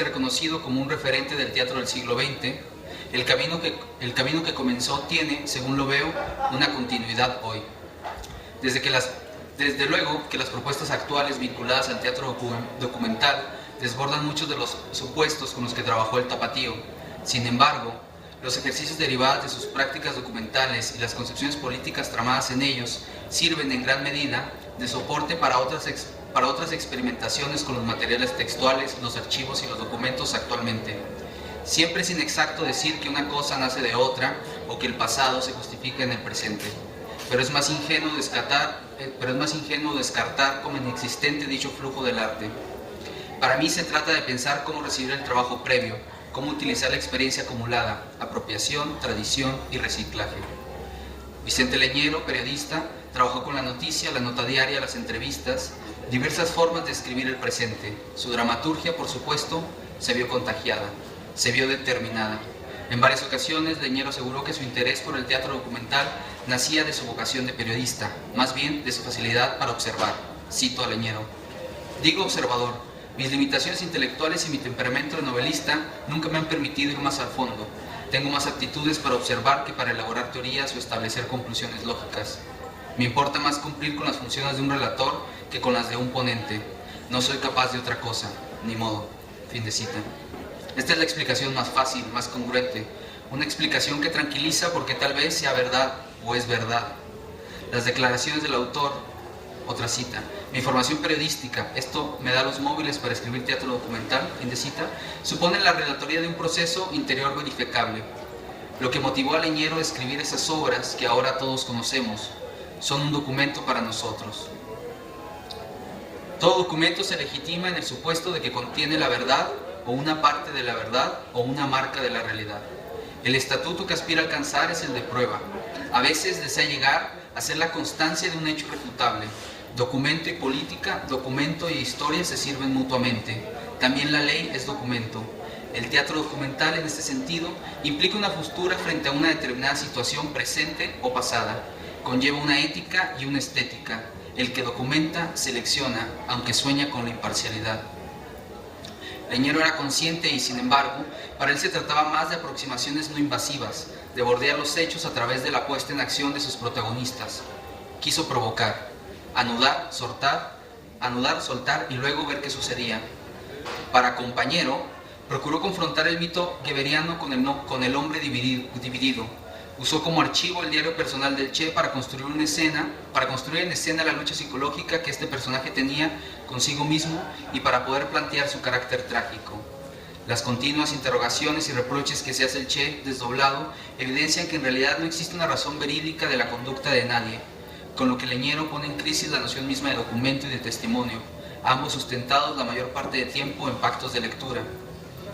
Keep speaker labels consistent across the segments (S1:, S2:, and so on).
S1: reconocido como un referente del teatro del siglo XX, el camino que comenzó tiene, según lo veo, una continuidad hoy. Desde luego que las propuestas actuales vinculadas al teatro documental desbordan muchos de los supuestos con los que trabajó el Tapatío. Sin embargo, los ejercicios derivados de sus prácticas documentales y las concepciones políticas tramadas en ellos sirven en gran medida de soporte para otras experimentaciones con los materiales textuales, los archivos y los documentos actualmente. Siempre es inexacto decir que una cosa nace de otra o que el pasado se justifica en el presente, pero es más ingenuo descartar como inexistente dicho flujo del arte. Para mí se trata de pensar cómo recibir el trabajo previo, cómo utilizar la experiencia acumulada, apropiación, tradición y reciclaje. Vicente Leñero, periodista, trabajó con la noticia, la nota diaria, las entrevistas, diversas formas de escribir el presente. Su dramaturgia, por supuesto, se vio contagiada, se vio determinada. En varias ocasiones, Leñero aseguró que su interés por el teatro documental nacía de su vocación de periodista, más bien de su facilidad para observar. Cito a Leñero: digo observador, mis limitaciones intelectuales y mi temperamento de novelista nunca me han permitido ir más al fondo. Tengo más aptitudes para observar que para elaborar teorías o establecer conclusiones lógicas. Me importa más cumplir con las funciones de un relator que con las de un ponente. No soy capaz de otra cosa, ni modo. Fin de cita. Esta es la explicación más fácil, más congruente. Una explicación que tranquiliza porque tal vez sea verdad o es verdad. Las declaraciones del autor, otra cita: mi formación periodística, esto me da los móviles para escribir teatro documental, fin de cita, supone la relatoría de un proceso interior verificable. Lo que motivó a Leñero a escribir esas obras que ahora todos conocemos son un documento para nosotros. Todo documento se legitima en el supuesto de que contiene la verdad o una parte de la verdad o una marca de la realidad. El estatuto que aspira a alcanzar es el de prueba. A veces desea llegar a ser la constancia de un hecho irrefutable. Documento y política, documento y historia se sirven mutuamente. También la ley es documento. El teatro documental, en este sentido, implica una postura frente a una determinada situación presente o pasada. Conlleva una ética y una estética. El que documenta selecciona, aunque sueña con la imparcialidad. Leñero era consciente y, sin embargo, para él se trataba más de aproximaciones no invasivas, de bordear los hechos a través de la puesta en acción de sus protagonistas. Quiso provocar, anudar, soltar y luego ver qué sucedía. Para Compañero, procuró confrontar el mito geberiano con el hombre dividido. Usó como archivo el diario personal del Che para construir en escena la lucha psicológica que este personaje tenía consigo mismo y para poder plantear su carácter trágico. Las continuas interrogaciones y reproches que se hace el Che desdoblado evidencian que en realidad no existe una razón verídica de la conducta de nadie, con lo que Leñero pone en crisis la noción misma de documento y de testimonio, ambos sustentados la mayor parte del tiempo en pactos de lectura.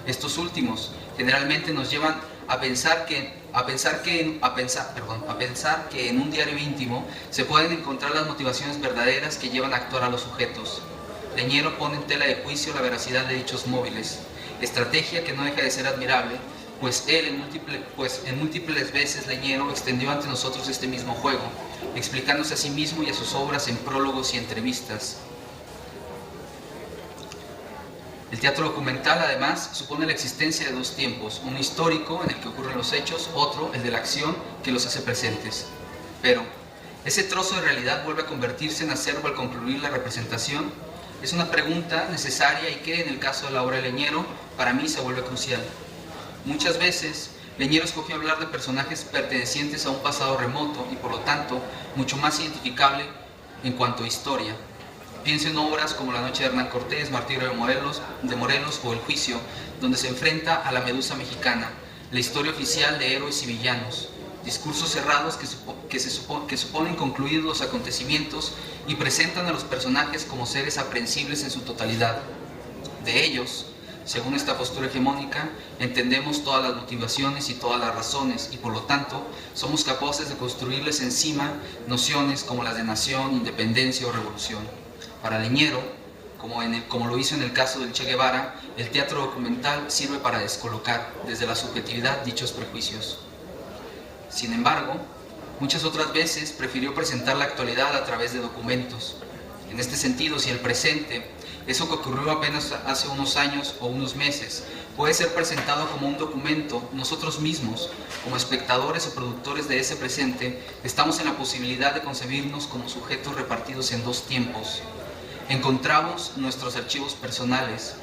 S1: Estos últimos generalmente nos llevan a pensar que en un diario íntimo se pueden encontrar las motivaciones verdaderas que llevan a actuar a los sujetos. Leñero pone en tela de juicio la veracidad de dichos móviles, estrategia que no deja de ser admirable, pues en múltiples veces Leñero extendió ante nosotros este mismo juego, explicándose a sí mismo y a sus obras en prólogos y entrevistas. El teatro documental, además, supone la existencia de dos tiempos, uno histórico, en el que ocurren los hechos, otro, el de la acción, que los hace presentes. Pero, ¿ese trozo de realidad vuelve a convertirse en acervo al concluir la representación? Es una pregunta necesaria y que, en el caso de la obra de Leñero, para mí se vuelve crucial. Muchas veces, Leñero escogió hablar de personajes pertenecientes a un pasado remoto y, por lo tanto, mucho más identificable en cuanto a historia. Pienso en obras como La noche de Hernán Cortés, Martirio de Morelos o El juicio, donde se enfrenta a la medusa mexicana, la historia oficial de héroes y villanos, discursos cerrados que suponen concluidos los acontecimientos y presentan a los personajes como seres aprehensibles en su totalidad. De ellos, según esta postura hegemónica, entendemos todas las motivaciones y todas las razones y, por lo tanto, somos capaces de construirles encima nociones como las de nación, independencia o revolución. Para Leñero, como lo hizo en el caso del Che Guevara, el teatro documental sirve para descolocar desde la subjetividad dichos prejuicios. Sin embargo, muchas otras veces prefirió presentar la actualidad a través de documentos. En este sentido, si el presente Eso que ocurrió apenas hace unos años o unos meses puede ser presentado como un documento. Nosotros mismos, como espectadores o productores de ese presente, estamos en la posibilidad de concebirnos como sujetos repartidos en dos tiempos. Encontramos nuestros archivos personales.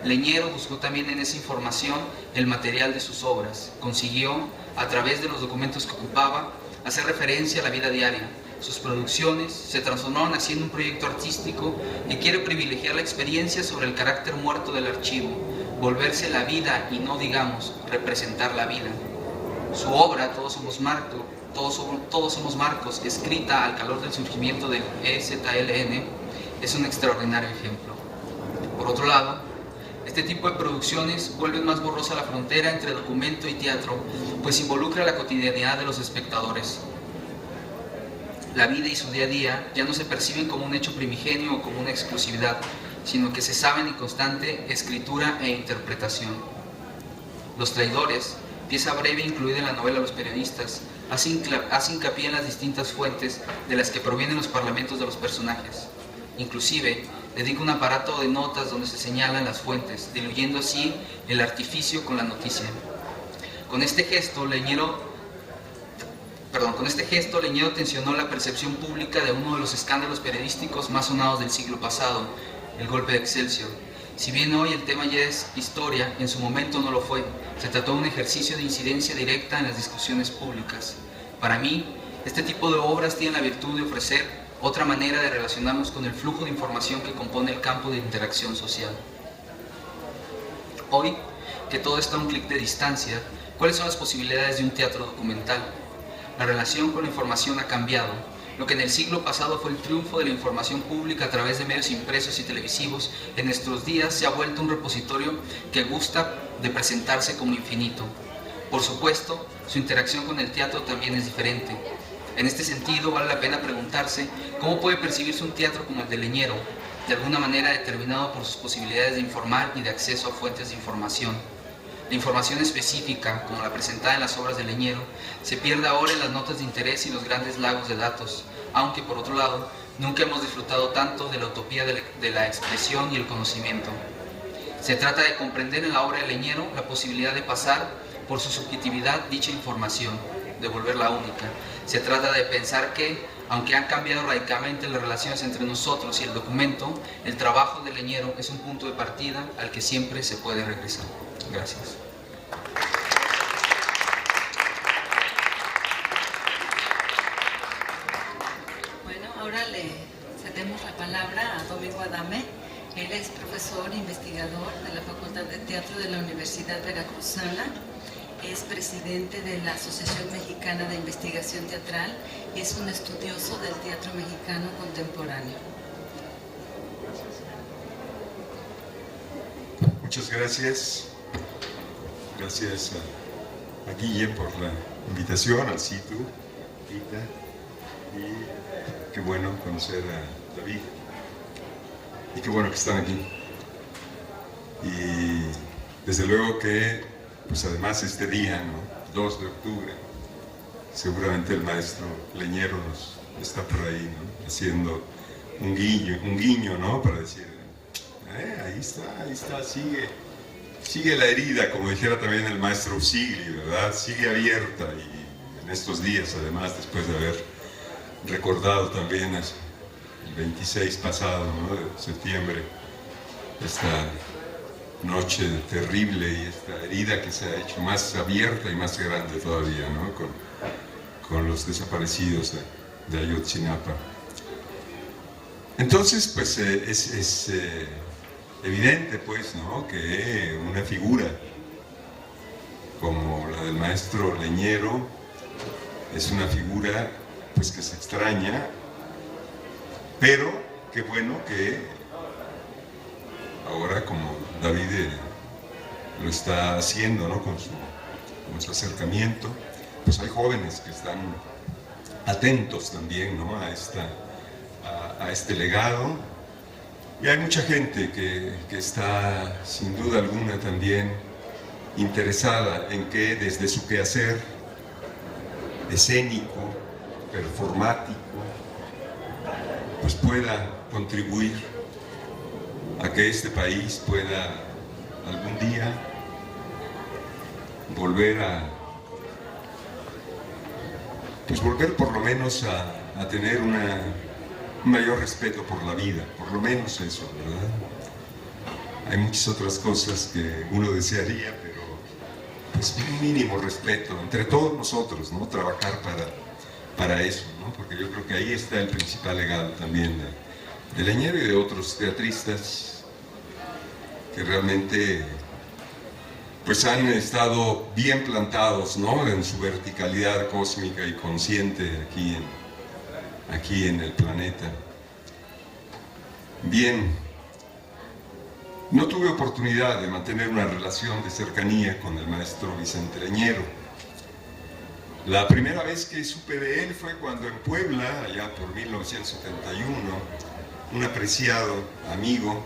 S1: Leñero buscó también en esa información el material de sus obras. Consiguió, a través de los documentos que ocupaba, hacer referencia a la vida diaria. Sus producciones se transformaron así en un proyecto artístico que quiere privilegiar la experiencia sobre el carácter muerto del archivo, volverse la vida y no, digamos, representar la vida. Su obra, Todos somos Marcos, escrita al calor del surgimiento del EZLN, es un extraordinario ejemplo. Por otro lado, este tipo de producciones vuelven más borrosa la frontera entre documento y teatro, pues involucra la cotidianidad de los espectadores. La vida y su día a día ya no se perciben como un hecho primigenio o como una exclusividad, sino que se saben en constante escritura e interpretación. Los traidores, pieza breve incluida en la novela Los periodistas, hace hincapié en las distintas fuentes de las que provienen los parlamentos de los personajes. Inclusive, dedica un aparato de notas donde se señalan las fuentes, diluyendo así el artificio con la noticia. Con este gesto, Leñero tensionó la percepción pública de uno de los escándalos periodísticos más sonados del siglo pasado, el golpe de Excelsior. Si bien hoy el tema ya es historia, en su momento no lo fue. Se trató de un ejercicio de incidencia directa en las discusiones públicas. Para mí, este tipo de obras tienen la virtud de ofrecer otra manera de relacionarnos con el flujo de información que compone el campo de interacción social. Hoy, que todo está a un clic de distancia, ¿cuáles son las posibilidades de un teatro documental? La relación con la información ha cambiado. Lo que en el siglo pasado fue el triunfo de la información pública a través de medios impresos y televisivos, en nuestros días se ha vuelto un repositorio que gusta de presentarse como infinito. Por supuesto, su interacción con el teatro también es diferente. En este sentido, vale la pena preguntarse cómo puede percibirse un teatro como el de Leñero, de alguna manera determinado por sus posibilidades de informar y de acceso a fuentes de información. La información específica, como la presentada en las obras de Leñero, se pierde ahora en las notas de interés y los grandes lagos de datos, aunque por otro lado, nunca hemos disfrutado tanto de la utopía de la expresión y el conocimiento. Se trata de comprender en la obra de Leñero la posibilidad de pasar por su subjetividad dicha información, de volverla única. Se trata de pensar que, aunque han cambiado radicalmente las relaciones entre nosotros y el documento, el trabajo de Leñero es un punto de partida al que siempre se puede regresar. Gracias.
S2: Bueno, ahora le cedemos la palabra a Domingo Adame. Él es profesor e investigador de la Facultad de Teatro de la Universidad Veracruzana. Es presidente de la Asociación Mexicana de Investigación Teatral y es un estudioso del teatro mexicano contemporáneo.
S3: Muchas gracias. Gracias a Guille por la invitación, al CITU, Rita, y qué bueno conocer a David. Y qué bueno que están aquí. Y desde luego que, pues además este día, ¿no? 2 de octubre, seguramente el maestro Leñero está por ahí, ¿no? Haciendo un guiño, ¿no? Para decir, ahí está, sigue la herida, como dijera también el maestro Usigli, ¿verdad? Sigue abierta, y en estos días, además, después de haber recordado también el 26 pasado, ¿no? De septiembre, esta noche terrible y esta herida que se ha hecho más abierta y más grande todavía, ¿no? Con los desaparecidos de Ayotzinapa. Entonces, pues es evidente, pues, ¿no? Que una figura como la del maestro Leñero es una figura, pues, que se extraña, pero qué bueno que ahora, como David lo está haciendo, ¿no? Con su acercamiento, pues hay jóvenes que están atentos también, ¿no? a este legado, y hay mucha gente que está sin duda alguna también interesada en que desde su quehacer escénico, performático, pues pueda contribuir a que este país pueda algún día volver volver por lo menos a tener un mayor respeto por la vida, por lo menos eso, ¿verdad? Hay muchas otras cosas que uno desearía, pero pues un mínimo respeto entre todos nosotros, ¿no? Trabajar para eso, ¿no? Porque yo creo que ahí está el principal legado también de Leñero y de otros teatristas que realmente pues han estado bien plantados, ¿no? En su verticalidad cósmica y consciente aquí en el planeta. Bien, no tuve oportunidad de mantener una relación de cercanía con el maestro Vicente Leñero. La primera vez que supe de él fue cuando en Puebla, allá por 1971, un apreciado amigo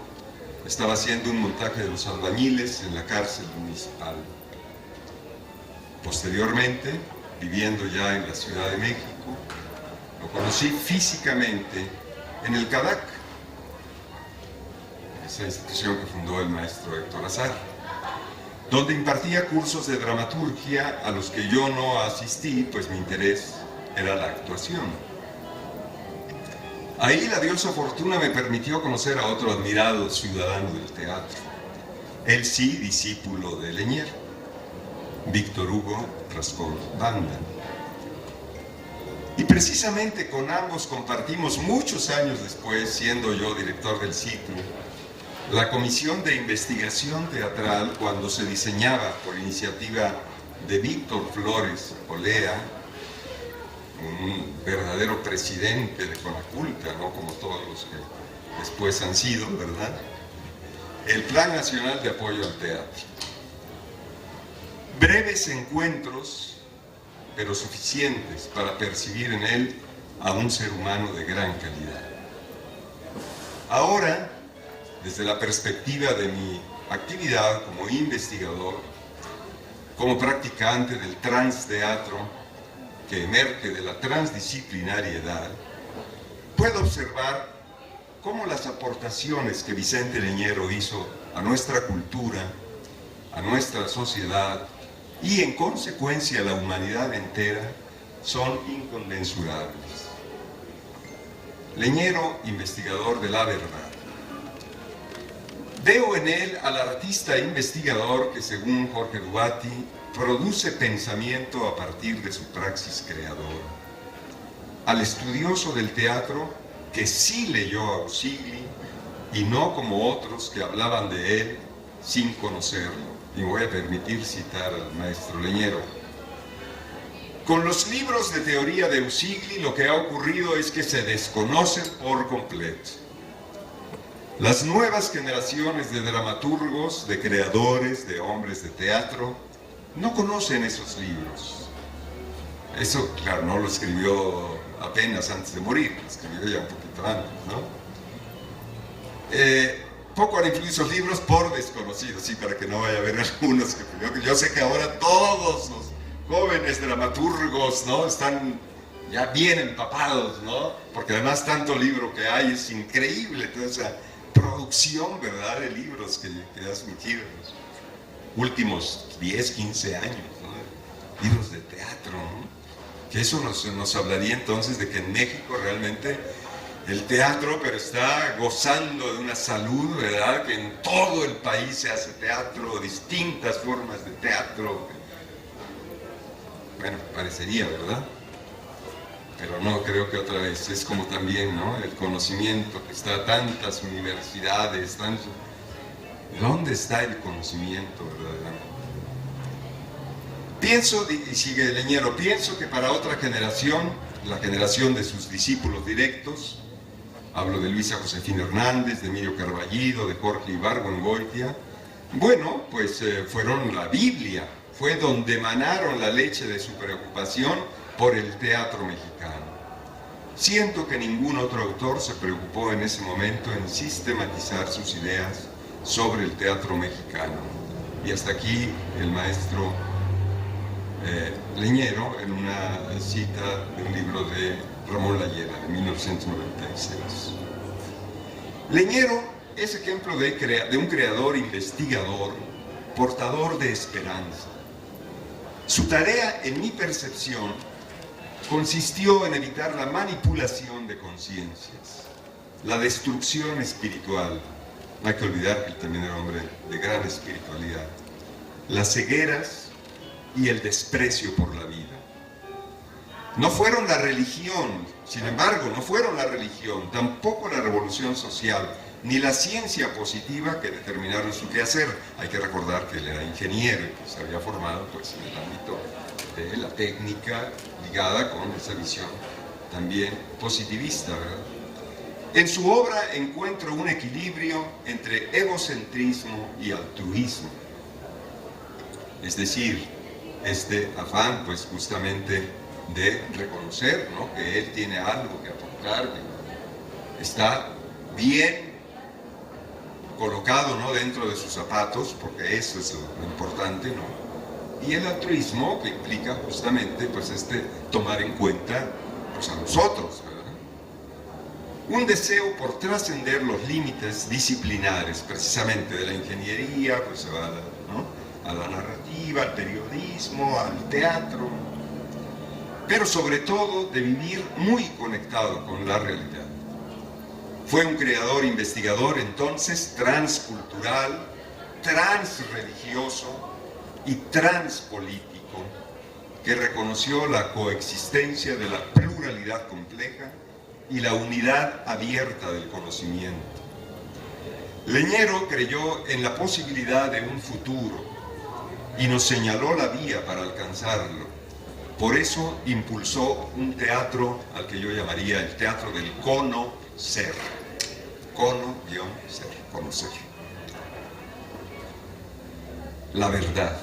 S3: estaba haciendo un montaje de los albañiles en la cárcel municipal. Posteriormente, viviendo ya en la Ciudad de México, lo conocí físicamente en el CADAC, esa institución que fundó el maestro Héctor Azar, donde impartía cursos de dramaturgia a los que yo no asistí, pues mi interés era la actuación. Ahí la diosa fortuna me permitió conocer a otro admirado ciudadano del teatro, él sí discípulo de Leñero, Víctor Hugo Rascón Banda. Y precisamente con ambos compartimos muchos años después, siendo yo director del ciclo, la comisión de investigación teatral cuando se diseñaba por iniciativa de Víctor Flores Olea, un verdadero presidente de Conaculta, ¿no? Como todos los que después han sido, ¿verdad? El Plan Nacional de Apoyo al Teatro. Breves encuentros, pero suficientes para percibir en él a un ser humano de gran calidad. Ahora, desde la perspectiva de mi actividad como investigador, como practicante del transteatro, que emerge de la transdisciplinariedad, puedo observar cómo las aportaciones que Vicente Leñero hizo a nuestra cultura, a nuestra sociedad y en consecuencia a la humanidad entera son inconmensurables. Leñero, investigador de la verdad. Veo en él al artista investigador que, según Jorge Dubati, produce pensamiento a partir de su praxis creadora. Al estudioso del teatro que sí leyó a Usigli y no como otros que hablaban de él sin conocerlo. Y me voy a permitir citar al maestro Leñero. Con los libros de teoría de Usigli lo que ha ocurrido es que se desconocen por completo. Las nuevas generaciones de dramaturgos, de creadores, de hombres de teatro, no conocen esos libros. Eso, claro, no lo escribió apenas antes de morir, lo escribió ya un poquito antes, ¿no? Poco han influido esos libros por desconocidos, sí, para que no vaya a haber algunos que yo sé que ahora todos los jóvenes dramaturgos, ¿no? Están ya bien empapados, ¿no? Porque además tanto libro que hay, es increíble toda esa producción, ¿verdad?, de libros que ha surgido en los últimos 10, 15 años, ¿no? Libros de teatro, ¿no? Que eso nos hablaría entonces de que en México realmente el teatro, pero está gozando de una salud, ¿verdad?, que en todo el país se hace teatro, distintas formas de teatro. Bueno, parecería, ¿verdad? Pero no, creo que otra vez es como también, ¿no?, el conocimiento que está, tantas universidades, ¿dónde está el conocimiento verdaderamente? Pienso, y sigue Leñero, pienso que para otra generación, la generación de sus discípulos directos, hablo de Luisa Josefina Hernández, de Emilio Carballido, de Jorge Ibargüengoitia, bueno, pues fueron la Biblia, fue donde emanaron la leche de su preocupación por el teatro mexicano. Siento que ningún otro autor se preocupó en ese momento en sistematizar sus ideas sobre el teatro mexicano. Y hasta aquí el maestro Leñero en una cita de un libro de Ramón Layera de 1996. Leñero es ejemplo de un creador investigador, portador de esperanza. Su tarea, en mi percepción, consistió en evitar la manipulación de conciencias, la destrucción espiritual. No hay que olvidar que él también era hombre de gran espiritualidad, las cegueras y el desprecio por la vida. No fueron la religión, sin embargo, no fueron la religión, tampoco la revolución social, ni la ciencia positiva que determinaron su quehacer. Hay que recordar que él era ingeniero y que se había formado pues, en el ámbito de la técnica ligada con esa visión también positivista, ¿verdad? En su obra encuentro un equilibrio entre egocentrismo y altruismo. Es decir, este afán pues justamente de reconocer, ¿no?, que él tiene algo que aportar, que está bien colocado, ¿no?, dentro de sus zapatos, porque eso es lo importante, ¿no? Y el altruismo, que implica justamente pues tomar en cuenta pues, a los otros, ¿verdad? Un deseo por trascender los límites disciplinares, precisamente de la ingeniería, pues se va a la narrativa, al periodismo, al teatro, pero sobre todo de vivir muy conectado con la realidad. Fue un creador investigador entonces transcultural, transreligioso y transpolítico, que reconoció la coexistencia de la pluralidad compleja y la unidad abierta del conocimiento. Leñero creyó en la posibilidad de un futuro y nos señaló la vía para alcanzarlo. Por eso impulsó un teatro al que yo llamaría el teatro del conocer. Cono-ser, conocer. La verdad.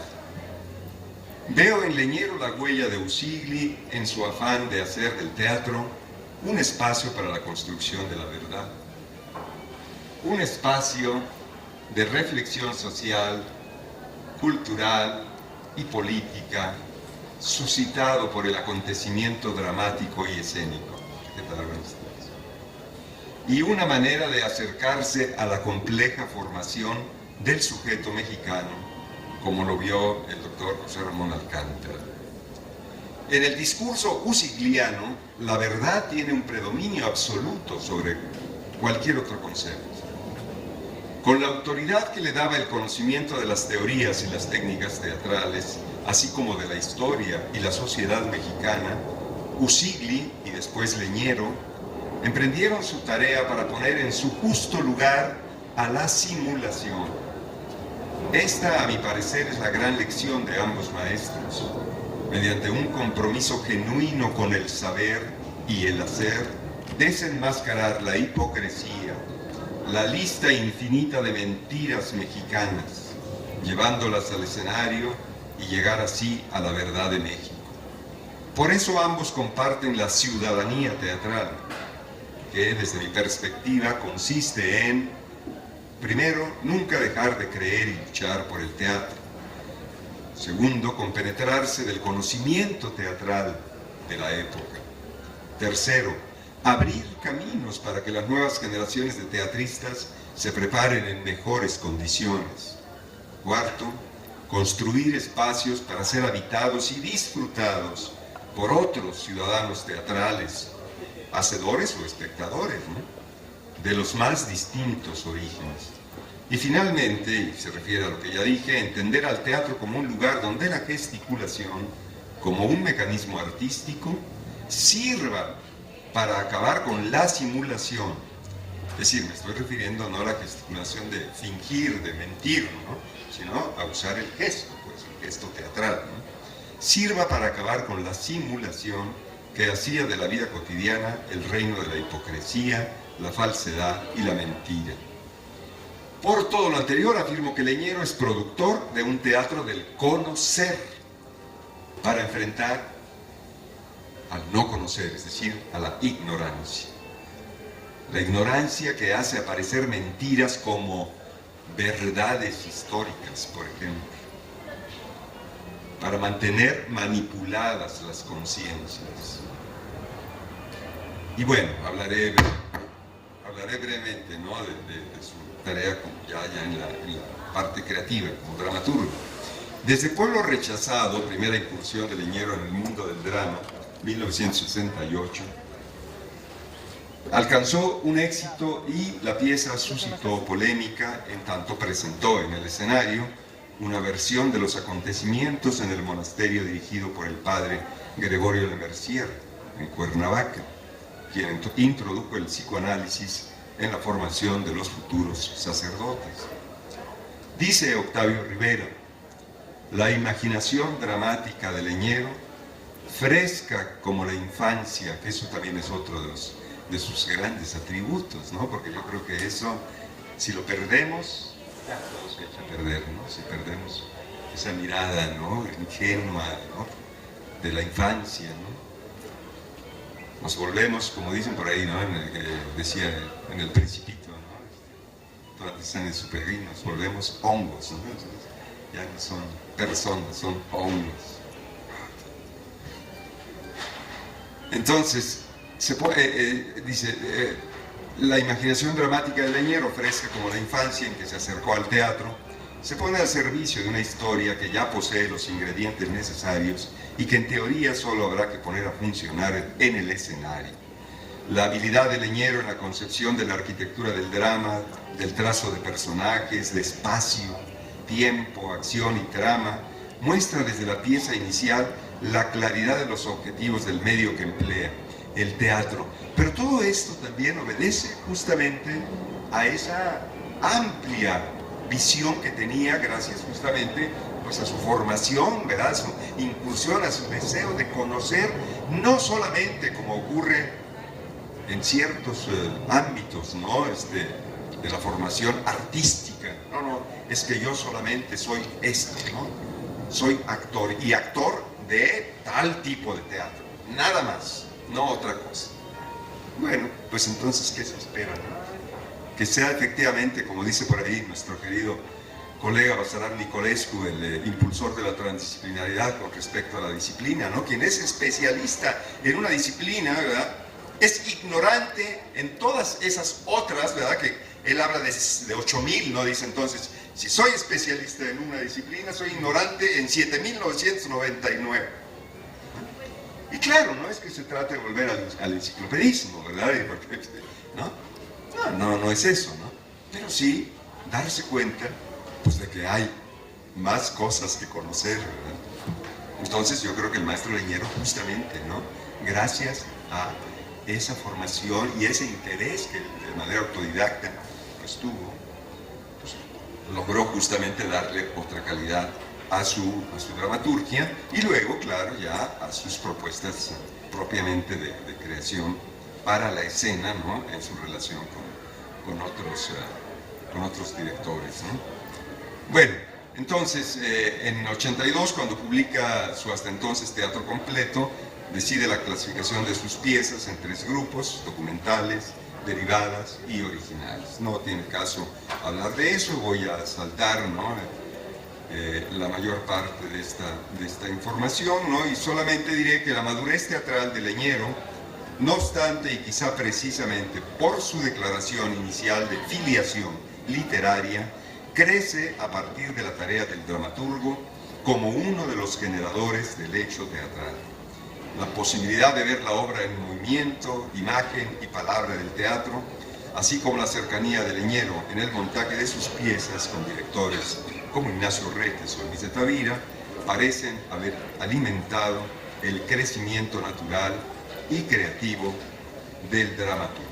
S3: Veo en Leñero la huella de Usigli en su afán de hacer del teatro un espacio para la construcción de la verdad. Un espacio de reflexión social, cultural y política, suscitado por el acontecimiento dramático y escénico. ¿Qué tal, y una manera de acercarse a la compleja formación del sujeto mexicano, como lo vio el doctor José Ramón Alcántara. En el discurso usigliano, la verdad tiene un predominio absoluto sobre cualquier otro concepto. Con la autoridad que le daba el conocimiento de las teorías y las técnicas teatrales, así como de la historia y la sociedad mexicana, Usigli y después Leñero emprendieron su tarea para poner en su justo lugar a la simulación. Esta, a mi parecer, es la gran lección de ambos maestros. Mediante un compromiso genuino con el saber y el hacer, desenmascarar la hipocresía, la lista infinita de mentiras mexicanas, llevándolas al escenario y llegar así a la verdad de México. Por eso ambos comparten la ciudadanía teatral, que desde mi perspectiva consiste en, primero, nunca dejar de creer y luchar por el teatro. Segundo, compenetrarse del conocimiento teatral de la época. Tercero, abrir caminos para que las nuevas generaciones de teatristas se preparen en mejores condiciones. Cuarto, construir espacios para ser habitados y disfrutados por otros ciudadanos teatrales, hacedores o espectadores, ¿no?, de los más distintos orígenes. Y finalmente, y se refiere a lo que ya dije, entender al teatro como un lugar donde la gesticulación, como un mecanismo artístico, sirva para acabar con la simulación. Es decir, me estoy refiriendo no a la gesticulación de fingir, de mentir, ¿no?, sino a usar el gesto, pues, el gesto teatral, ¿no?, sirva para acabar con la simulación que hacía de la vida cotidiana el reino de la hipocresía, la falsedad y la mentira. Por todo lo anterior, afirmo que Leñero es productor de un teatro del conocer para enfrentar al no conocer, es decir, a la ignorancia. La ignorancia que hace aparecer mentiras como verdades históricas, por ejemplo, para mantener manipuladas las conciencias. Y bueno, hablaré hablaré brevemente, ¿no?, de su tarea ya en la parte creativa, como dramaturgo. Desde Pueblo Rechazado, primera incursión de Leñero en el mundo del drama, 1968, alcanzó un éxito y la pieza suscitó polémica en tanto presentó en el escenario una versión de los acontecimientos en el monasterio dirigido por el padre Gregorio de Mercier, en Cuernavaca, quien introdujo el psicoanálisis en la formación de los futuros sacerdotes. Dice Octavio Rivera: la imaginación dramática de Leñero, fresca como la infancia, que eso también es otro de sus grandes atributos, ¿no? Porque yo creo que eso, si lo perdemos, ya todo se echa a perder, ¿no? Si perdemos esa mirada, ¿no?, ingenua, ¿no?, de la infancia, ¿no? Nos volvemos, como dicen por ahí, ¿no?, decía en el Principito, ¿no?, durante están en su peregrino, nos volvemos hongos, ¿no? Entonces, ya no son personas, son hongos. Entonces, dice, la imaginación dramática de Leñero, fresca como la infancia en que se acercó al teatro, se pone al servicio de una historia que ya posee los ingredientes necesarios y que en teoría solo habrá que poner a funcionar en el escenario. La habilidad de Leñero en la concepción de la arquitectura del drama, del trazo de personajes, de espacio, tiempo, acción y trama, muestra desde la pieza inicial la claridad de los objetivos del medio que emplea, el teatro. Pero todo esto también obedece justamente a esa amplia visión que tenía, gracias justamente pues a su formación, ¿verdad?, a su incursión, a su deseo de conocer, no solamente como ocurre en ciertos ámbitos, ¿no?, de la formación artística. No, es que yo solamente soy esto, ¿no? Soy actor, y actor de tal tipo de teatro, nada más, no otra cosa. Bueno, pues entonces, ¿qué se espera, no? Que sea efectivamente, como dice por ahí nuestro querido colega Basarab Nicolescu, el impulsor de la transdisciplinaridad con respecto a la disciplina, ¿no?, quien es especialista en una disciplina, ¿verdad?, es ignorante en todas esas otras, ¿verdad?, que él habla de 8.000, ¿no? Dice entonces, si soy especialista en una disciplina, soy ignorante en 7.999. Y claro, no es que se trate de volver al enciclopedismo, ¿verdad?, ¿no? No es eso, ¿no? Pero sí darse cuenta, pues, de que hay más cosas que conocer, ¿verdad? Entonces yo creo que el maestro Leñero, justamente, ¿no?, gracias a esa formación y ese interés que de manera autodidacta pues tuvo, pues, logró justamente darle otra calidad a su dramaturgia y luego, claro, ya a sus propuestas propiamente de creación para la escena, ¿no?, en su relación con otros directores, ¿no? Bueno, entonces, en 82, cuando publica su hasta entonces Teatro Completo, decide la clasificación de sus piezas en 3 grupos: documentales, derivadas y originales. No tiene caso hablar de eso, voy a saltar, ¿no?, la mayor parte de esta información, ¿no?, y solamente diré que la madurez teatral de Leñero, no obstante y quizá precisamente por su declaración inicial de filiación literaria, crece a partir de la tarea del dramaturgo como uno de los generadores del hecho teatral. La posibilidad de ver la obra en movimiento, imagen y palabra del teatro, así como la cercanía de Leñero en el montaje de sus piezas con directores como Ignacio Retes o Luis de Tavira, parecen haber alimentado el crecimiento natural y creativo del dramaturgo.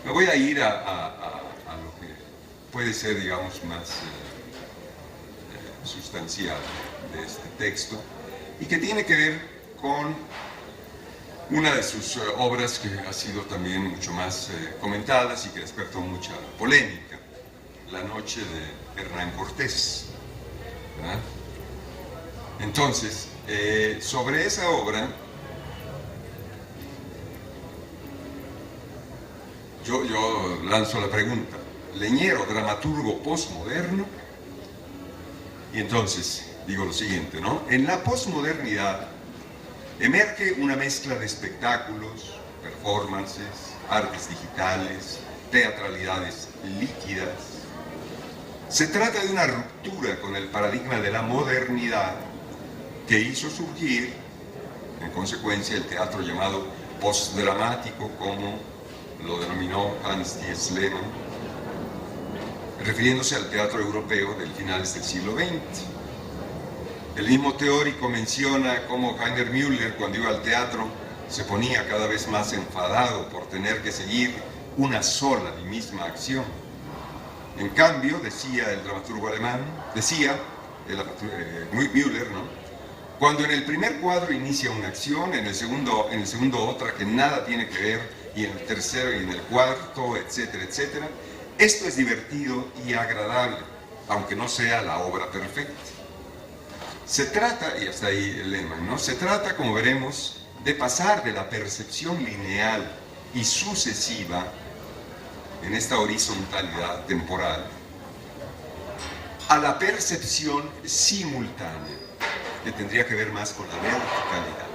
S3: Me voy a ir a lo que puede ser, digamos, más sustancial de este texto, y que tiene que ver con una de sus obras que ha sido también mucho más comentadas y que despertó mucha polémica: La noche de Hernán Cortés, ¿verdad? Entonces, sobre esa obra, yo lanzo la pregunta: ¿Leñero dramaturgo posmoderno? Y entonces digo lo siguiente, ¿no? En la posmodernidad emerge una mezcla de espectáculos, performances, artes digitales, teatralidades líquidas. Se trata de una ruptura con el paradigma de la modernidad que hizo surgir, en consecuencia, el teatro llamado postdramático, como lo denominó Hans Thies Lehmann, refiriéndose al teatro europeo del finales del siglo XX. El mismo teórico menciona cómo Heiner Müller, cuando iba al teatro, se ponía cada vez más enfadado por tener que seguir una sola y misma acción. En cambio, decía el dramaturgo alemán, Müller, ¿no?, cuando en el primer cuadro inicia una acción, en el segundo otra que nada tiene que ver, y en el tercero y en el cuarto, etcétera, etcétera, esto es divertido y agradable, aunque no sea la obra perfecta. Se trata, y hasta ahí el lema, ¿no?, se trata, como veremos, de pasar de la percepción lineal y sucesiva en esta horizontalidad temporal a la percepción simultánea, que tendría que ver más con la verticalidad.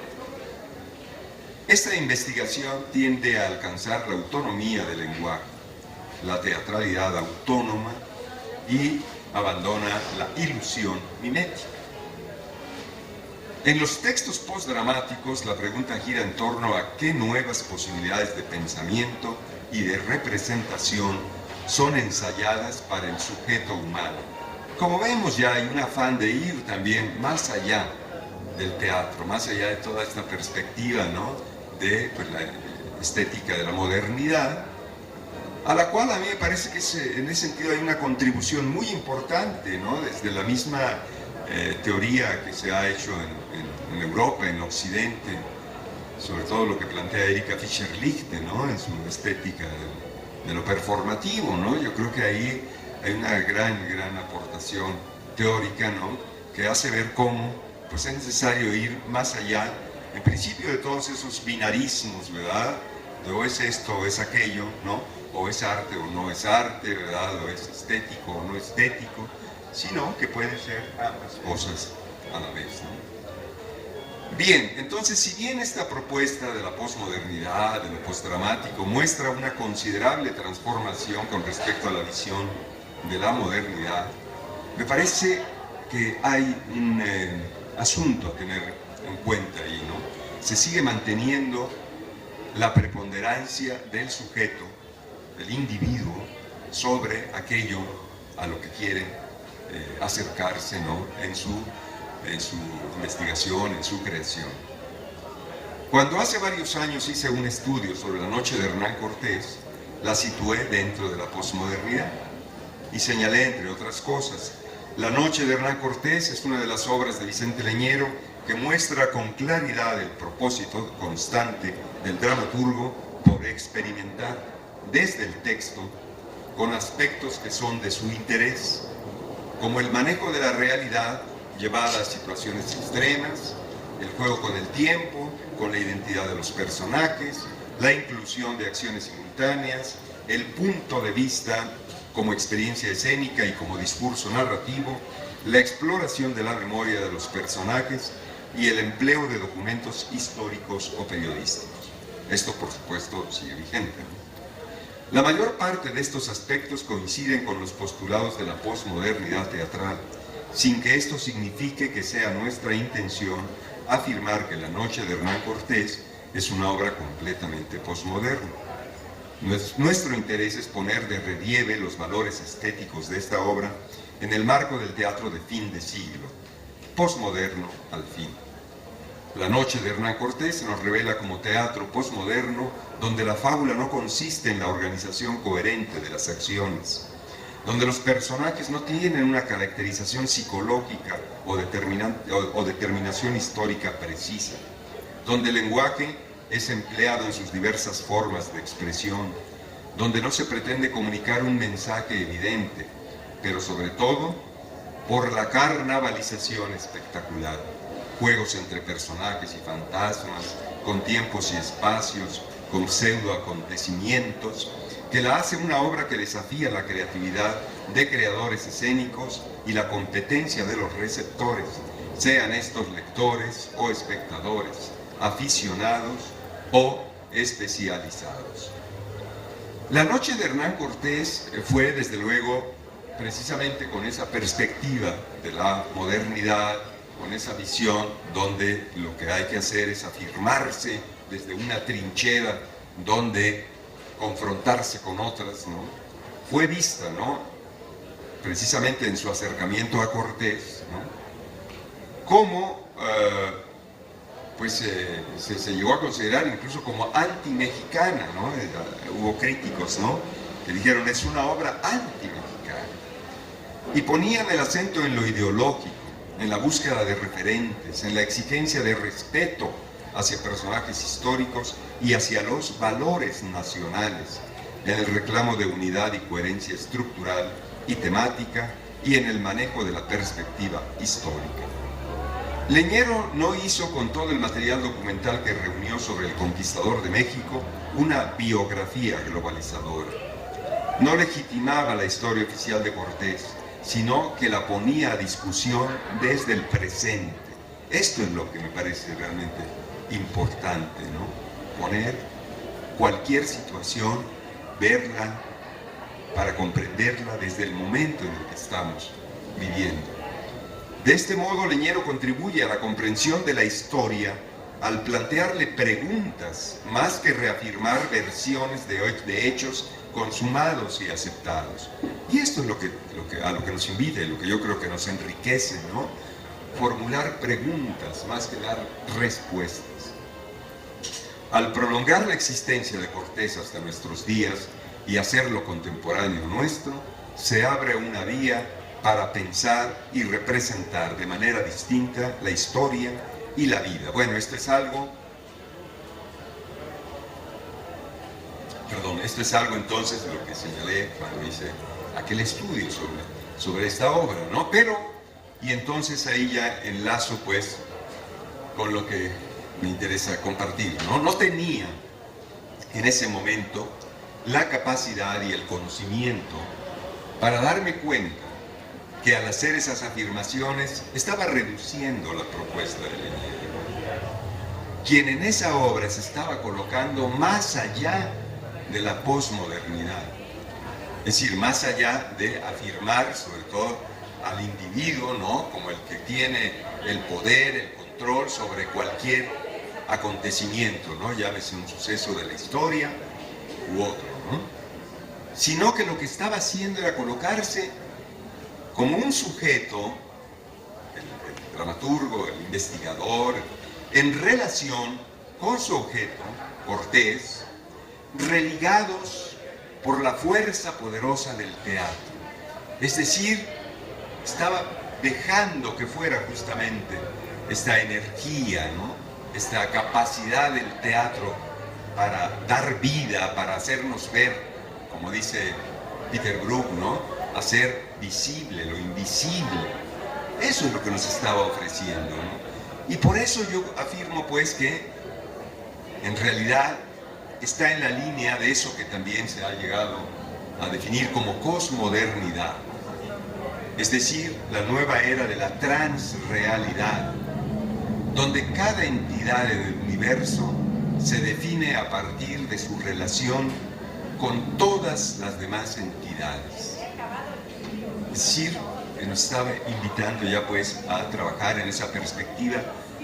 S3: Esta investigación tiende a alcanzar la autonomía del lenguaje, la teatralidad autónoma, y abandona la ilusión mimética. En los textos postdramáticos, la pregunta gira en torno a qué nuevas posibilidades de pensamiento y de representación son ensayadas para el sujeto humano. Como vemos, ya hay un afán de ir también más allá del teatro, más allá de toda esta perspectiva, ¿no?, de la estética de la modernidad, a la cual a mí me parece que en ese sentido hay una contribución muy importante, ¿no?, desde la misma teoría que se ha hecho en Europa, en Occidente, sobre todo lo que plantea Erika Fischer-Lichte, ¿no?, en su estética de lo performativo, ¿no? Yo creo que ahí hay una gran aportación teórica, ¿no?, que hace ver cómo pues, es necesario ir más allá, en principio, de todos esos binarismos, ¿verdad?, de o es esto o es aquello, ¿no?, o es arte o no es arte, ¿verdad?, o es estético o no estético, sino que pueden ser ambas cosas a la vez, ¿no? Bien, entonces, si bien esta propuesta de la posmodernidad, de lo postdramático, muestra una considerable transformación con respecto a la visión de la modernidad, me parece que hay un asunto a tener en cuenta ahí, ¿no? Se sigue manteniendo la preponderancia del sujeto, del individuo, sobre aquello a lo que quiere acercarse, ¿no?, en su investigación, en su creación. Cuando hace varios años hice un estudio sobre La noche de Hernán Cortés, la situé dentro de la posmodernidad y señalé, entre otras cosas, La noche de Hernán Cortés es una de las obras de Vicente Leñero que muestra con claridad el propósito constante del dramaturgo por experimentar desde el texto con aspectos que son de su interés, como el manejo de la realidad llevada a situaciones extremas, el juego con el tiempo, con la identidad de los personajes, la inclusión de acciones simultáneas, el punto de vista como experiencia escénica y como discurso narrativo, la exploración de la memoria de los personajes y el empleo de documentos históricos o periodísticos. Esto, por supuesto, sigue vigente, ¿no? La mayor parte de estos aspectos coinciden con los postulados de la posmodernidad teatral, sin que esto signifique que sea nuestra intención afirmar que La noche de Hernán Cortés es una obra completamente posmoderna. Nuestro interés es poner de relieve los valores estéticos de esta obra en el marco del teatro de fin de siglo, posmoderno al fin. La noche de Hernán Cortés se nos revela como teatro posmoderno donde la fábula no consiste en la organización coherente de las acciones, donde los personajes no tienen una caracterización psicológica o determinación histórica precisa, donde el lenguaje es empleado en sus diversas formas de expresión, donde no se pretende comunicar un mensaje evidente, pero sobre todo por la carnavalización espectacular, juegos entre personajes y fantasmas, con tiempos y espacios, con pseudoacontecimientos, que la hace una obra que desafía la creatividad de creadores escénicos y la competencia de los receptores, sean estos lectores o espectadores, aficionados o especializados. La noche de Hernán Cortés fue, desde luego, precisamente con esa perspectiva de la modernidad, con esa visión donde lo que hay que hacer es afirmarse desde una trinchera donde confrontarse con otras, ¿no? Fue vista, ¿no?, precisamente en su acercamiento a Cortés, ¿no?, como se llegó a considerar incluso como anti-mexicana, ¿no? Hubo críticos, ¿no?, que dijeron es una obra anti-mexicana, y ponían el acento en lo ideológico, en la búsqueda de referentes, en la exigencia de respeto hacia personajes históricos y hacia los valores nacionales, en el reclamo de unidad y coherencia estructural y temática, y en el manejo de la perspectiva histórica. Leñero no hizo, con todo el material documental que reunió sobre el conquistador de México, una biografía globalizadora. No legitimaba la historia oficial de Cortés, sino que la ponía a discusión desde el presente. Esto es lo que me parece realmente importante, ¿no? Poner cualquier situación, verla, para comprenderla desde el momento en el que estamos viviendo. De este modo, Leñero contribuye a la comprensión de la historia al plantearle preguntas más que reafirmar versiones de hechos consumados y aceptados. Y esto es a lo que nos invita y lo que yo creo que nos enriquece, ¿no? Formular preguntas más que dar respuestas. Al prolongar la existencia de Cortés hasta nuestros días y hacerlo contemporáneo nuestro, se abre una vía para pensar y representar de manera distinta la historia y la vida. Bueno, esto es algo entonces de lo que señalé cuando hice aquel estudio sobre esta obra, ¿no? Y entonces ahí ya enlazo pues con lo que me interesa compartir, ¿no? No tenía en ese momento la capacidad y el conocimiento para darme cuenta que al hacer esas afirmaciones estaba reduciendo la propuesta de Leñero, quien en esa obra se estaba colocando más allá de la posmodernidad, es decir, más allá de afirmar sobre todo al individuo, ¿no?, como el que tiene el poder, el control sobre cualquier acontecimiento, ¿no?, llámese un suceso de la historia u otro, ¿no?, sino que lo que estaba haciendo era colocarse como un sujeto, el dramaturgo, el investigador, en relación con su objeto, Cortés, religados por la fuerza poderosa del teatro. Es decir, estaba dejando que fuera justamente esta energía, ¿no?, esta capacidad del teatro para dar vida, para hacernos ver, como dice Peter Brook, ¿no?, hacer visible lo invisible. Eso es lo que nos estaba ofreciendo, ¿no? Y por eso yo afirmo pues que en realidad está en la línea de eso que también se ha llegado a definir como posmodernidad, es decir, la nueva era de la transrealidad, donde cada entidad del universo se define a partir de su relación con todas las demás entidades. Es decir, que nos estaba invitando ya pues a trabajar en esa perspectiva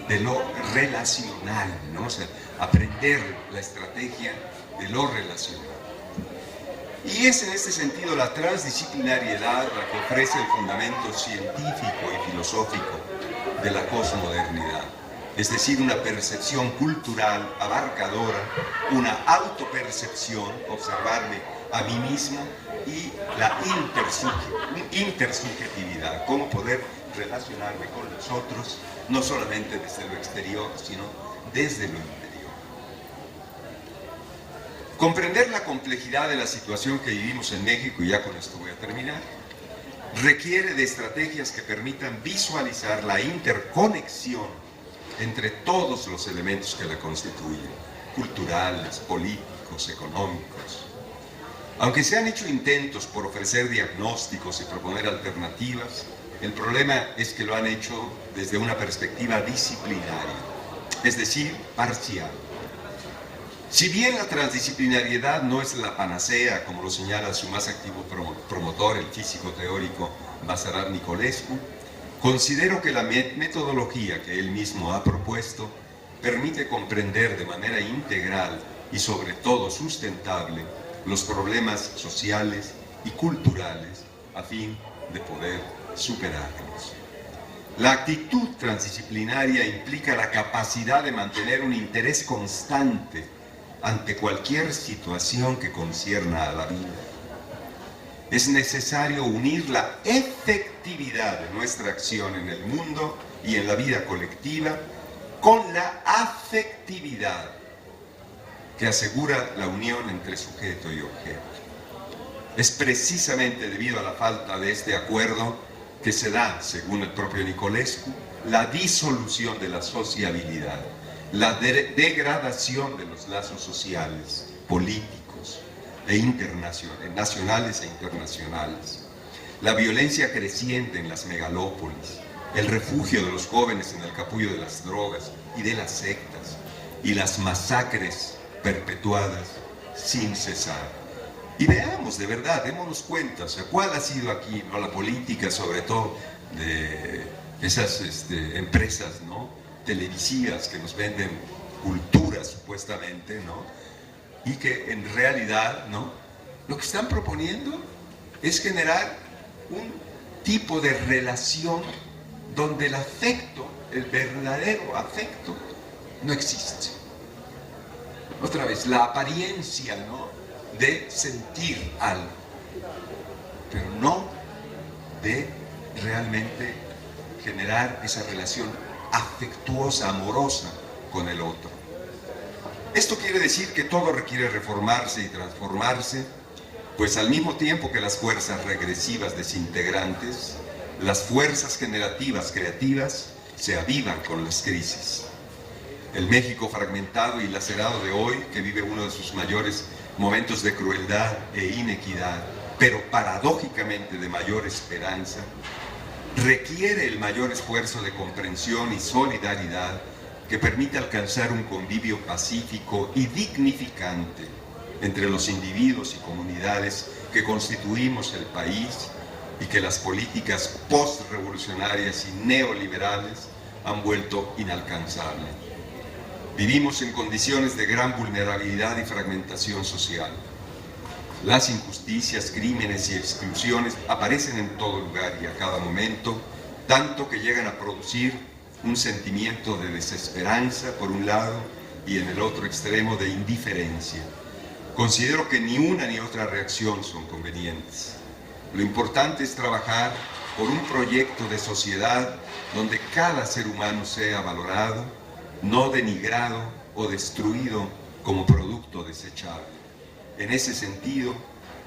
S3: de lo relacional, ¿no? O sea, aprender la estrategia de lo relacional. Y es en este sentido la transdisciplinariedad la que ofrece el fundamento científico y filosófico de la posmodernidad. Es decir, una percepción cultural abarcadora, una autopercepción, observarme a mí mismo, y la intersubjetividad, cómo poder relacionarme con los otros, no solamente desde lo exterior, sino desde lo interior. Comprender la complejidad de la situación que vivimos en México, y ya con esto voy a terminar, requiere de estrategias que permitan visualizar la interconexión entre todos los elementos que la constituyen, culturales, políticos, económicos. Aunque se han hecho intentos por ofrecer diagnósticos y proponer alternativas, el problema es que lo han hecho desde una perspectiva disciplinaria, es decir, parcial. Si bien la transdisciplinariedad no es la panacea, como lo señala su más activo promotor, el físico teórico Basarab Nicolescu, considero que la metodología que él mismo ha propuesto permite comprender de manera integral y sobre todo sustentable los problemas sociales y culturales a fin de poder superarlos. La actitud transdisciplinaria implica la capacidad de mantener un interés constante ante cualquier situación que concierna a la vida. Es necesario unir la efectividad de nuestra acción en el mundo y en la vida colectiva con la afectividad que asegura la unión entre sujeto y objeto. Es precisamente debido a la falta de este acuerdo que se da, según el propio Nicolescu, la disolución de la sociabilidad, la degradación de los lazos sociales, políticos, nacionales e internacionales, la violencia creciente en las megalópolis, el refugio de los jóvenes en el capullo de las drogas y de las sectas, y las masacres perpetuadas sin cesar. Y veamos, de verdad, démonos cuenta, o sea, cuál ha sido aquí, ¿no?, la política, sobre todo, de esas empresas, ¿no?, televisivas que nos venden cultura, supuestamente, ¿no?, y que en realidad, ¿no?, lo que están proponiendo es generar un tipo de relación donde el afecto, el verdadero afecto, no existe. Otra vez, la apariencia, ¿no?, de sentir algo, pero no de realmente generar esa relación afectuosa, amorosa con el otro. Esto quiere decir que todo requiere reformarse y transformarse, pues al mismo tiempo que las fuerzas regresivas desintegrantes, las fuerzas generativas creativas se avivan con las crisis. El México fragmentado y lacerado de hoy, que vive uno de sus mayores momentos de crueldad e inequidad, pero paradójicamente de mayor esperanza, requiere el mayor esfuerzo de comprensión y solidaridad que permita alcanzar un convivio pacífico y dignificante entre los individuos y comunidades que constituimos el país y que las políticas post-revolucionarias y neoliberales han vuelto inalcanzables. Vivimos en condiciones de gran vulnerabilidad y fragmentación social. Las injusticias, crímenes y exclusiones aparecen en todo lugar y a cada momento, tanto que llegan a producir un sentimiento de desesperanza por un lado y en el otro extremo de indiferencia. Considero que ni una ni otra reacción son convenientes. Lo importante es trabajar por un proyecto de sociedad donde cada ser humano sea valorado, no denigrado o destruido como producto desechable. En ese sentido,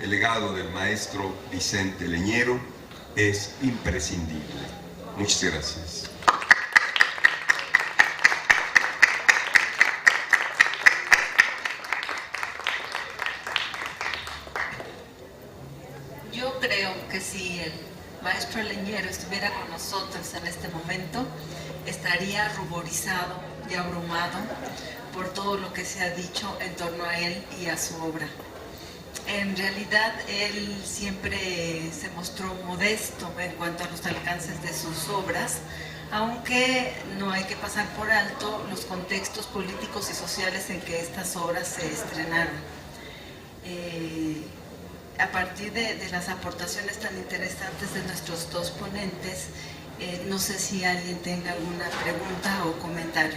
S3: el legado del maestro Vicente Leñero es imprescindible. Muchas gracias.
S2: Yo creo que si el maestro Leñero estuviera con nosotros en este momento, estaría ruborizado y abrumado por todo lo que se ha dicho en torno a él y a su obra. En realidad, él siempre se mostró modesto en cuanto a los alcances de sus obras, aunque no hay que pasar por alto los contextos políticos y sociales en que estas obras se estrenaron. A partir de las aportaciones tan interesantes de nuestros dos ponentes, no sé si alguien tenga alguna pregunta o comentario.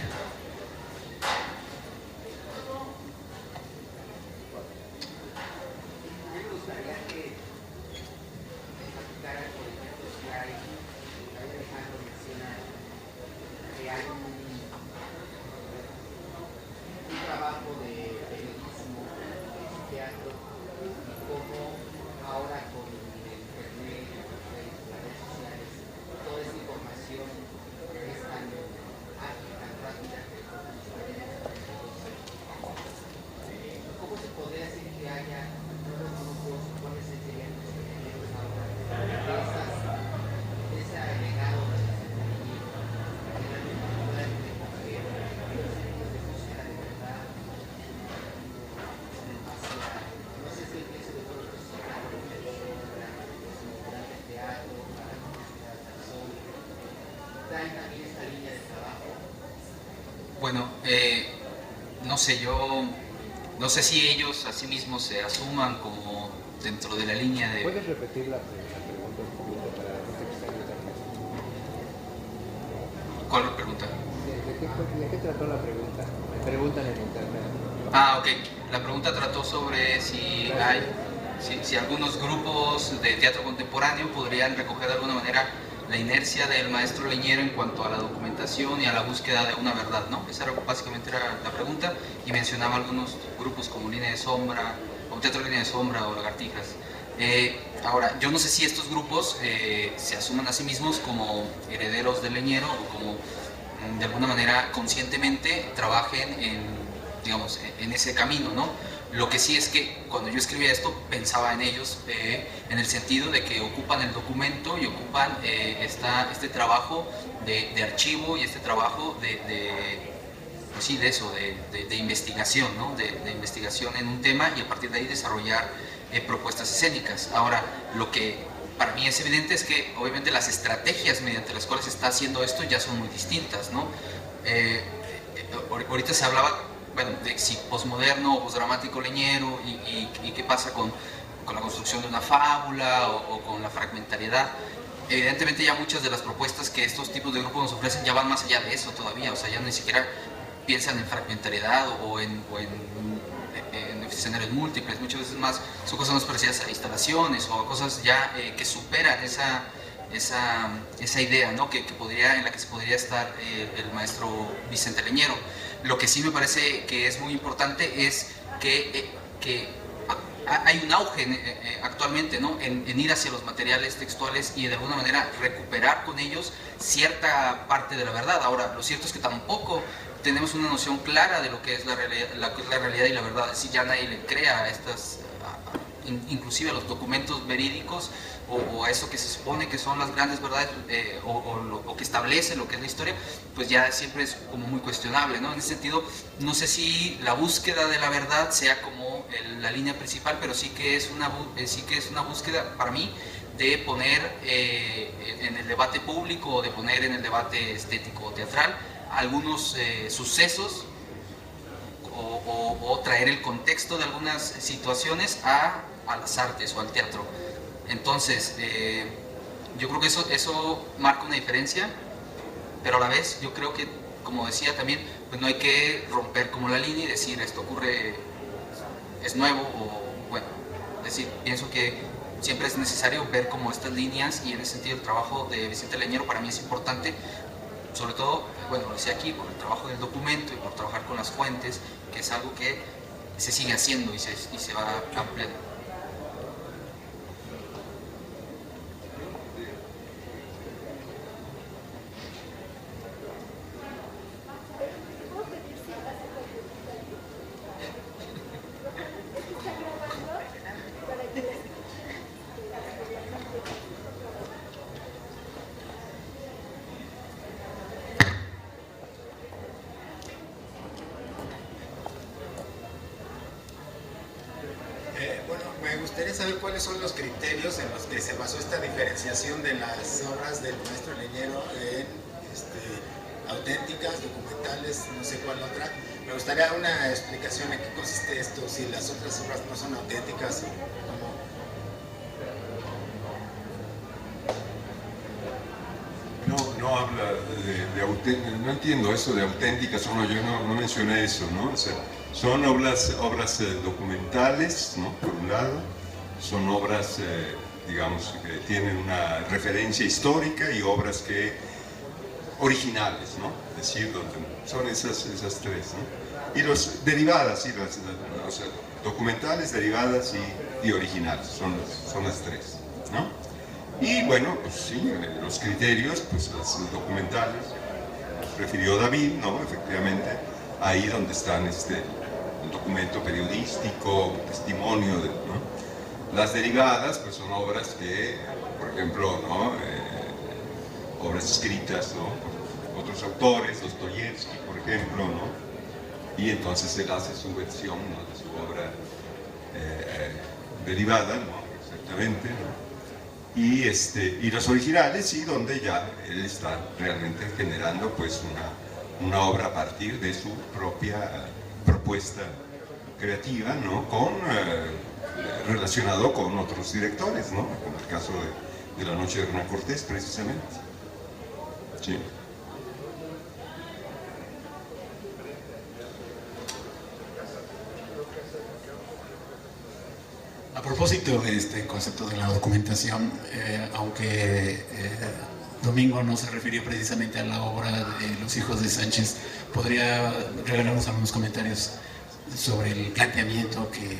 S4: Me gustaría que explicara, por ejemplo, si hay, Alejandro menciona que hay un trabajo de periodismo, de teatro, y cómo ahora con el internet, las redes sociales, toda esa información es tan ágil, tan rápida, traen también esta línea de trabajo?
S1: Bueno, no sé, yo no sé si ellos a sí mismos se asuman como dentro de la línea de...
S5: ¿Puedes repetir la pregunta un poquito para la gente que está en internet?
S1: ¿Cuál pregunta?
S5: ¿De qué trató la pregunta? Me preguntan en internet.
S1: Ah, ok. La pregunta trató sobre si algunos grupos de teatro contemporáneo podrían recoger de alguna manera la inercia del maestro Leñero en cuanto a la documentación y a la búsqueda de una verdad, ¿no? Esa era, básicamente era la pregunta, y mencionaba algunos grupos como Línea de Sombra, o Teatro Línea de Sombra o Lagartijas. Ahora, yo no sé si estos grupos se asuman a sí mismos como herederos del Leñero o como de alguna manera conscientemente trabajen digamos, en ese camino, ¿no? Lo que sí es que cuando yo escribía esto pensaba en ellos en el sentido de que ocupan el documento y ocupan este trabajo de archivo y este trabajo pues sí, de eso, de investigación, ¿no? De investigación en un tema, y a partir de ahí desarrollar propuestas escénicas. Ahora, lo que para mí es evidente es que obviamente las estrategias mediante las cuales se está haciendo esto ya son muy distintas, ¿no? Ahorita se hablaba, bueno, de si posmoderno o posdramático leñero y qué pasa con la construcción de una fábula o con la fragmentariedad. Evidentemente ya muchas de las propuestas que estos tipos de grupos nos ofrecen ya van más allá de eso todavía, o sea, ya ni siquiera piensan en fragmentariedad o en escenarios múltiples, muchas veces más son cosas más parecidas a instalaciones o a cosas ya que superan esa idea, ¿no? en la que se podría estar el maestro Vicente Leñero. Lo que sí me parece que es muy importante es que hay un auge actualmente, ¿no? en ir hacia los materiales textuales y de alguna manera recuperar con ellos cierta parte de la verdad. Ahora, lo cierto es que tampoco tenemos una noción clara de lo que es la realidad y la verdad. Es decir, ya nadie le crea a estas, inclusive a los documentos verídicos o a eso que se supone que son las grandes verdades o que establece lo que es la historia, pues ya siempre es como muy cuestionable, ¿no? En ese sentido, no sé si la búsqueda de la verdad sea como la línea principal, pero sí que es una búsqueda para mí de poner en el debate público o de poner en el debate estético o teatral algunos sucesos o traer el contexto de algunas situaciones a las artes o al teatro. Entonces, yo creo que eso marca una diferencia, pero a la vez yo creo que, como decía también, pues no hay que romper como la línea y decir esto ocurre, es nuevo o bueno, es decir, pienso que siempre es necesario ver como estas líneas, y en ese sentido el trabajo de Vicente Leñero para mí es importante, sobre todo, bueno, lo decía aquí, por el trabajo del documento y por trabajar con las fuentes, que es algo que se sigue haciendo y se va ampliando.
S6: Bueno, me gustaría saber cuáles son los criterios en los que se basó esta diferenciación de las obras del maestro Leñero en auténticas, documentales, no sé cuál otra. Me gustaría una explicación en qué consiste esto, si las otras obras no son auténticas, ¿cómo?
S3: No habla de auténticas, no entiendo eso de auténticas, yo no mencioné eso, ¿no? O sea, son obras documentales, ¿no? Por un lado, son obras, digamos, que tienen una referencia histórica, y obras originales, ¿no? Es decir, son esas tres, ¿no? Y los derivadas, sí, o sea, documentales, derivadas y originales, son las tres, ¿no? Y bueno, pues sí, los criterios, pues los documentales, refirió David, ¿no? Efectivamente, ahí donde están el documento periodístico, testimonio, ¿no? Las derivadas, pues son obras que, por ejemplo, ¿no? Obras escritas, ¿no? Por otros autores, Dostoyevsky, por ejemplo, ¿no? Y entonces él hace su versión, ¿no? De su obra derivada, ¿no? Exactamente, ¿no? y los originales, sí, donde ya él está realmente generando pues una obra a partir de su propia propuesta creativa, ¿no? Relacionado con otros directores, ¿no? Como el caso de La Noche de Hernán Cortés, precisamente. Sí.
S6: A propósito de este concepto de la documentación, aunque Domingo no se refirió precisamente a la obra de Los Hijos de Sánchez, ¿podría regalarnos algunos comentarios sobre el planteamiento que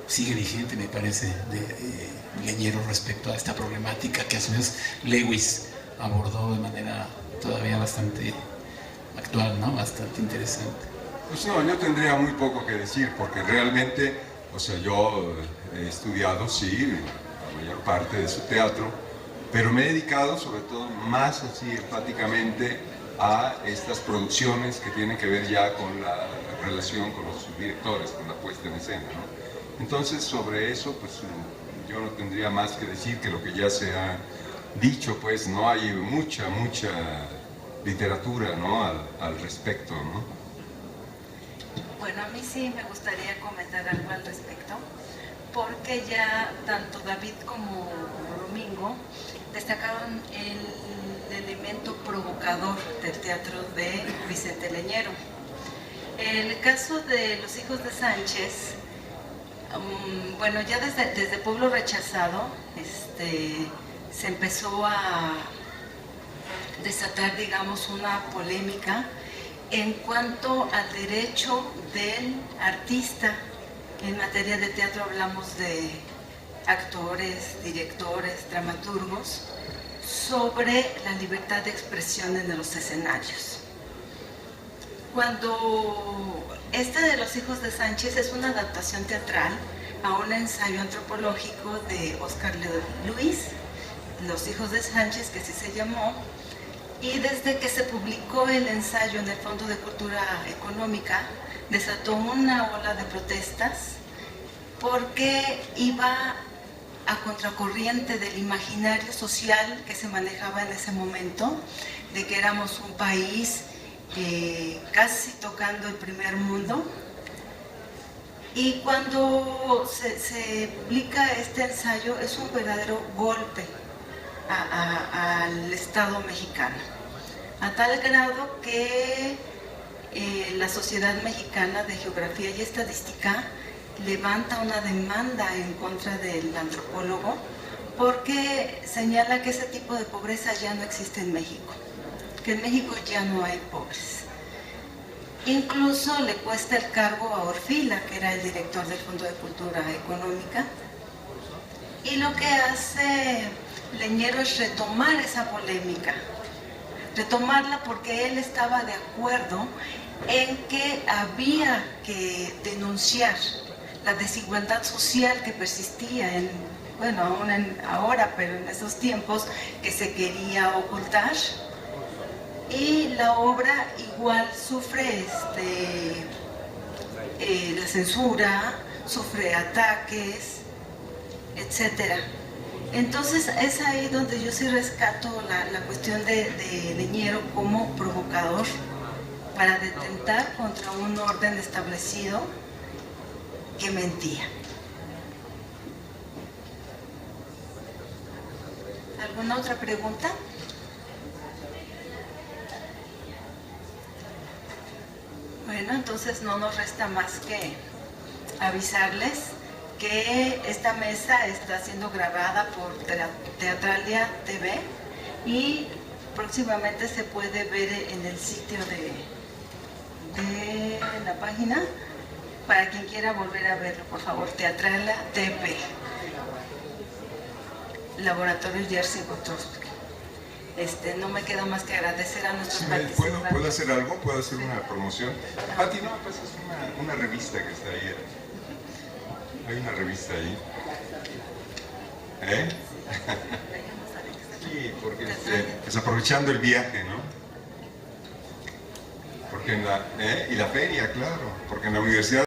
S6: sigue vigente, me parece, de Leñero respecto a esta problemática que a su vez Lewis abordó de manera todavía bastante actual, ¿no? Bastante interesante?
S3: Pues no, yo tendría muy poco que decir, porque realmente, o sea, yo he estudiado, sí, la mayor parte de su teatro, pero me he dedicado sobre todo más así enfáticamente a estas producciones que tienen que ver ya con la relación con los directores, con la puesta en escena, ¿no? Entonces, sobre eso, pues yo no tendría más que decir que lo que ya se ha dicho, pues no hay mucha literatura, ¿no? al respecto, ¿no?
S2: Bueno, a mí sí me gustaría comentar algo al respecto, porque ya tanto David como Domingo destacaron el elemento provocador del teatro de Vicente Leñero. El caso de Los Hijos de Sánchez, bueno, ya desde Pueblo Rechazado se empezó a desatar, digamos, una polémica en cuanto al derecho del artista. En materia de teatro hablamos de actores, directores, dramaturgos, sobre la libertad de expresión en los escenarios. Cuando de Los Hijos de Sánchez es una adaptación teatral a un ensayo antropológico de Óscar Luis, Los Hijos de Sánchez, que así se llamó, y desde que se publicó el ensayo en el Fondo de Cultura Económica, desató una ola de protestas porque iba a contracorriente del imaginario social que se manejaba en ese momento, de que éramos un país casi tocando el primer mundo. Y cuando se publica este ensayo es un verdadero golpe al Estado mexicano, a tal grado que la Sociedad Mexicana de Geografía y Estadística levanta una demanda en contra del antropólogo porque señala que ese tipo de pobreza ya no existe en México, que en México ya no hay pobres. Incluso le cuesta el cargo a Orfila, que era el director del Fondo de Cultura Económica, y lo que hace Leñero es retomar esa polémica, retomarla porque él estaba de acuerdo en que había que denunciar la desigualdad social que persistía ahora, pero en esos tiempos, que se quería ocultar. Y la obra igual sufre la censura, sufre ataques, etcétera. Entonces es ahí donde yo sí rescato la cuestión de Leñero como provocador para detentar contra un orden establecido que mentía. ¿Alguna otra pregunta? Bueno, entonces no nos resta más que avisarles que esta mesa está siendo grabada por Teatralia TV y próximamente se puede ver en el sitio de la página. Para quien quiera volver a verlo, por favor, Teatralia TV, Laboratorio Jerzy Butowski. No me queda más que agradecer a nuestros participantes.
S3: ¿Puedo hacer algo? ¿Puedo hacer una promoción? Pati, no, pues es una revista que está ahí. Hay una revista ahí. ¿Eh? Sí, porque pues aprovechando el viaje, ¿no? Porque y la feria, claro, porque en la universidad